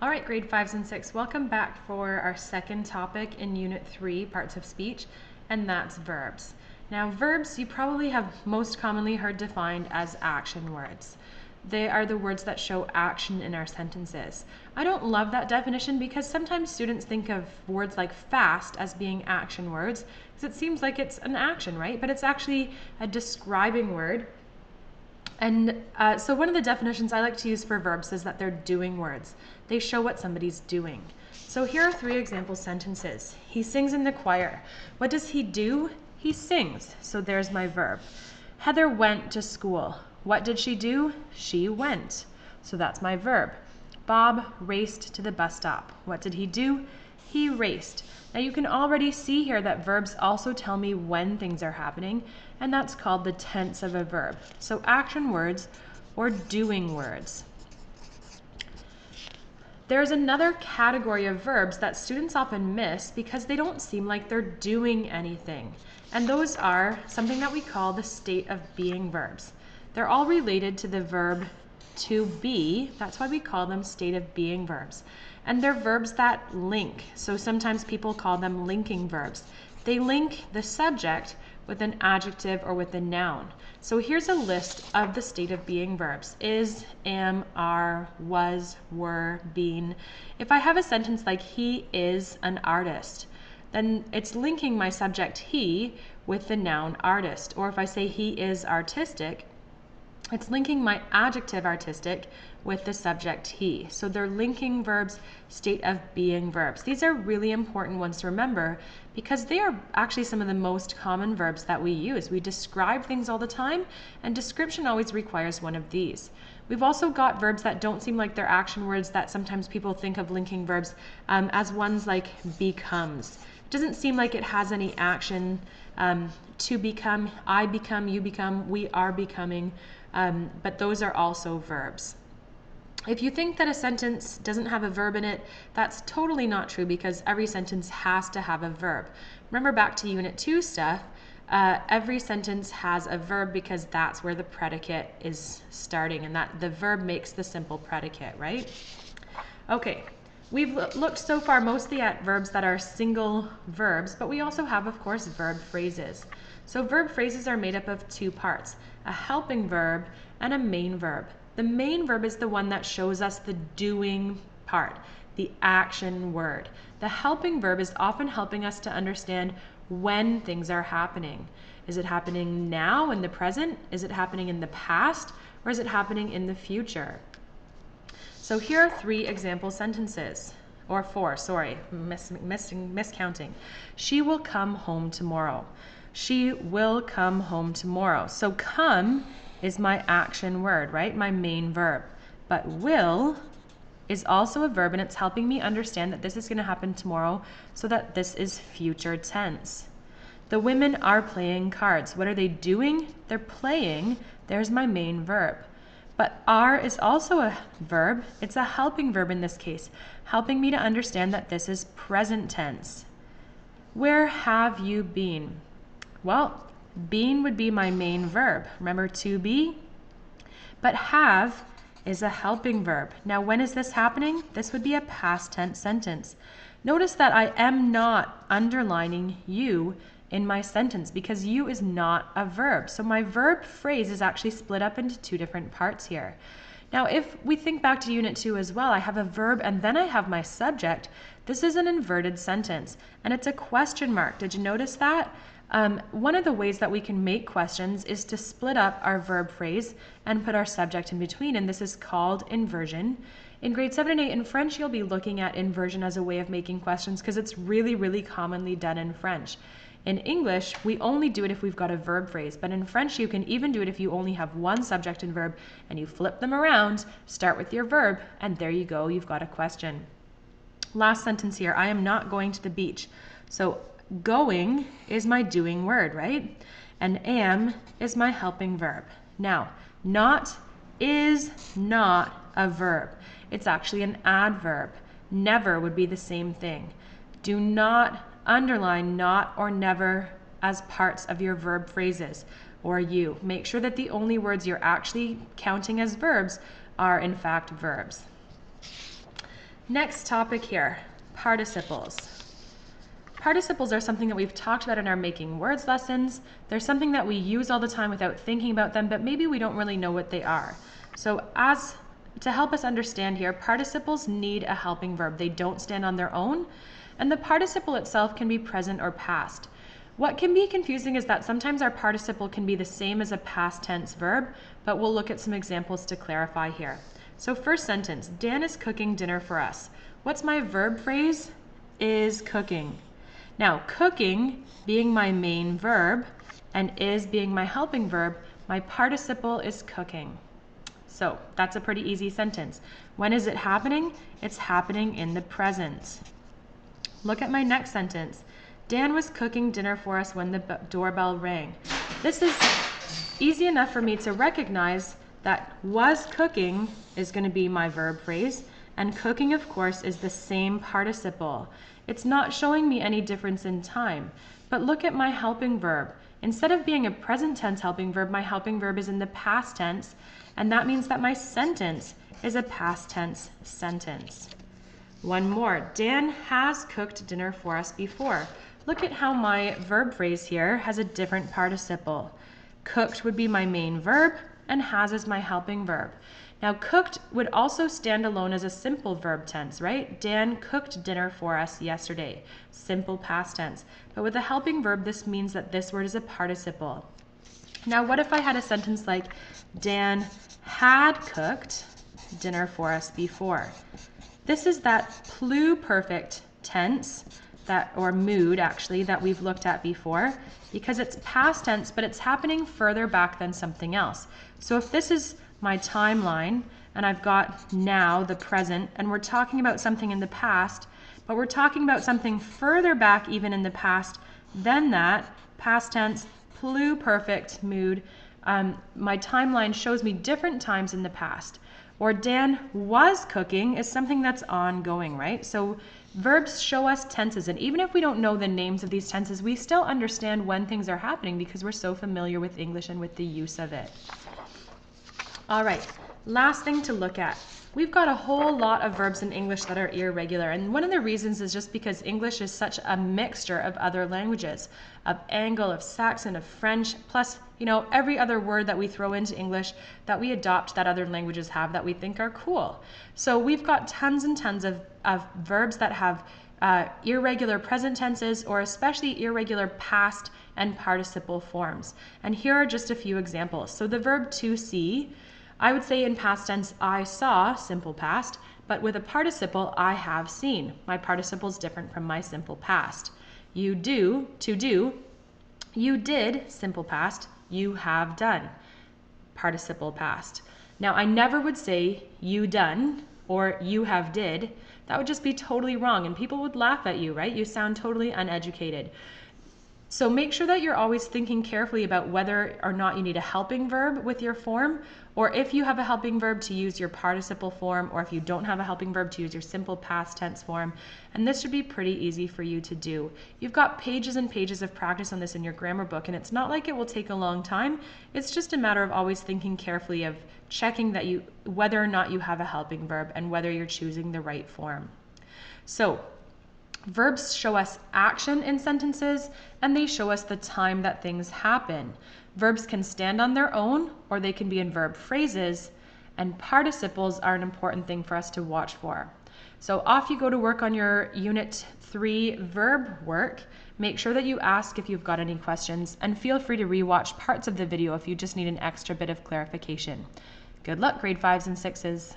All right, grade 5s and 6, welcome back for our second topic in Unit 3, Parts of Speech, and that's verbs. Now, verbs you probably have most commonly heard defined as action words. They are the words that show action in our sentences. I don't love that definition because sometimes students think of words like fast as being action words because it seems like it's an action, right? But it's actually a describing word. And so one of the definitions I like to use for verbs is that they're doing words. They show what somebody's doing. So here are 3 example sentences. He sings in the choir. What does he do? He sings. So there's my verb. Heather went to school. What did she do? She went. So that's my verb. Bob raced to the bus stop. What did he do? He raced. Now you can already see here that verbs also tell me when things are happening, and that's called the tense of a verb. So action words or doing words. There's another category of verbs that students often miss because they don't seem like they're doing anything. And those are something that we call the state of being verbs. They're all related to the verb to be. That's why we call them state of being verbs. And they're verbs that link. So sometimes people call them linking verbs. They link the subject with an adjective or with a noun. So here's a list of the state of being verbs. Is, am, are, was, were, been. If I have a sentence like he is an artist, then it's linking my subject he with the noun artist. Or if I say he is artistic, it's linking my adjective artistic with the subject he. So they're linking verbs, state of being verbs. These are really important ones to remember because they are actually some of the most common verbs that we use. We describe things all the time, and description always requires one of these. We've also got verbs that don't seem like they're action words that sometimes people think of linking verbs as ones like becomes. It doesn't seem like it has any action. To become, I become, you become, we are becoming. But those are also verbs. If you think that a sentence doesn't have a verb in it, that's totally not true because every sentence has to have a verb. Remember back to Unit 2 stuff, every sentence has a verb because that's where the predicate is starting, and that the verb makes the simple predicate, right? Okay, we've looked so far mostly at verbs that are single verbs, but we also have, of course, verb phrases. So verb phrases are made up of 2 parts, a helping verb and a main verb. The main verb is the one that shows us the doing part, the action word. The helping verb is often helping us to understand when things are happening. Is it happening now in the present? Is it happening in the past? Or is it happening in the future? So here are 3 example sentences, or 4, sorry, miscounting. She will come home tomorrow. She will come home tomorrow. So come is my action word, right? My main verb. But will is also a verb, and it's helping me understand that this is going to happen tomorrow, so that this is future tense. The women are playing cards. What are they doing? They're playing. There's my main verb. But are is also a verb. It's a helping verb in this case, helping me to understand that this is present tense. Where have you been? Well, been would be my main verb. Remember to be? But have is a helping verb. Now, when is this happening? This would be a past tense sentence. Notice that I am not underlining you in my sentence because you is not a verb. So my verb phrase is actually split up into 2 different parts here. Now, if we think back to Unit 2 as well, I have a verb and then I have my subject. This is an inverted sentence, and it's a question mark. Did you notice that? One of the ways that we can make questions is to split up our verb phrase and put our subject in between, and this is called inversion. In grade 7 and 8 in French, you'll be looking at inversion as a way of making questions because it's really, really commonly done in French. In English, we only do it if we've got a verb phrase, but in French, you can even do it if you only have one subject and verb, and you flip them around, start with your verb, and there you go, you've got a question. Last sentence here, I am not going to the beach. So going is my doing word, right? And am is my helping verb. Now, not is not a verb. It's actually an adverb. Never would be the same thing. Do not underline not or never as parts of your verb phrases or you. Make sure that the only words you're actually counting as verbs are in fact verbs. Next topic here, participles. Participles are something that we've talked about in our making words lessons. They're something that we use all the time without thinking about them, but maybe we don't really know what they are. So to help us understand here, participles need a helping verb. They don't stand on their own, and the participle itself can be present or past. What can be confusing is that sometimes our participle can be the same as a past tense verb, but we'll look at some examples to clarify here. So first sentence, Dan is cooking dinner for us. What's my verb phrase? Is cooking. Now, cooking being my main verb and is being my helping verb, my participle is cooking. So that's a pretty easy sentence. When is it happening? It's happening in the present. Look at my next sentence. Dan was cooking dinner for us when the doorbell rang. This is easy enough for me to recognize that was cooking is going to be my verb phrase, and cooking, of course, is the same participle. It's not showing me any difference in time. But look at my helping verb. Instead of being a present tense helping verb, my helping verb is in the past tense, and that means that my sentence is a past tense sentence. One more. Dan has cooked dinner for us before. Look at how my verb phrase here has a different participle. Cooked would be my main verb, and has is my helping verb. Now, cooked would also stand alone as a simple verb tense, right? Dan cooked dinner for us yesterday. Simple past tense. But with a helping verb, this means that this word is a participle. Now, what if I had a sentence like, Dan had cooked dinner for us before? This is that pluperfect tense, or mood actually, that we've looked at before, because it's past tense, but it's happening further back than something else. So if this is my timeline, and I've got now, the present, and we're talking about something in the past, but we're talking about something further back even in the past than that, past tense, pluperfect mood, my timeline shows me different times in the past. Or Dan was cooking is something that's ongoing, right? So verbs show us tenses, and even if we don't know the names of these tenses, we still understand when things are happening because we're so familiar with English and with the use of it. All right, last thing to look at. We've got a whole lot of verbs in English that are irregular, and one of the reasons is just because English is such a mixture of other languages, of Anglo, of Saxon, of French, plus, every other word that we throw into English that we adopt that other languages have that we think are cool. So we've got tons and tons of verbs that have irregular present tenses, or especially irregular past and participle forms. And here are just a few examples. So the verb to see, I would say in past tense, I saw, simple past, but with a participle, I have seen. My participle is different from my simple past. You do, to do. You did, simple past. You have done, participle past. Now, I never would say you done or you have did. That would just be totally wrong, and people would laugh at you, right? You sound totally uneducated. So make sure that you're always thinking carefully about whether or not you need a helping verb with your form, or if you have a helping verb to use your participle form, or if you don't have a helping verb to use your simple past tense form. And this should be pretty easy for you to do. You've got pages and pages of practice on this in your grammar book, and it's not like it will take a long time. It's just a matter of always thinking carefully of checking that whether or not you have a helping verb and whether you're choosing the right form. So verbs show us action in sentences, and they show us the time that things happen. Verbs can stand on their own, or they can be in verb phrases, and participles are an important thing for us to watch for. So off you go to work on your Unit 3 verb work. Make sure that you ask if you've got any questions, and feel free to rewatch parts of the video if you just need an extra bit of clarification. Good luck, grade 5s and 6s.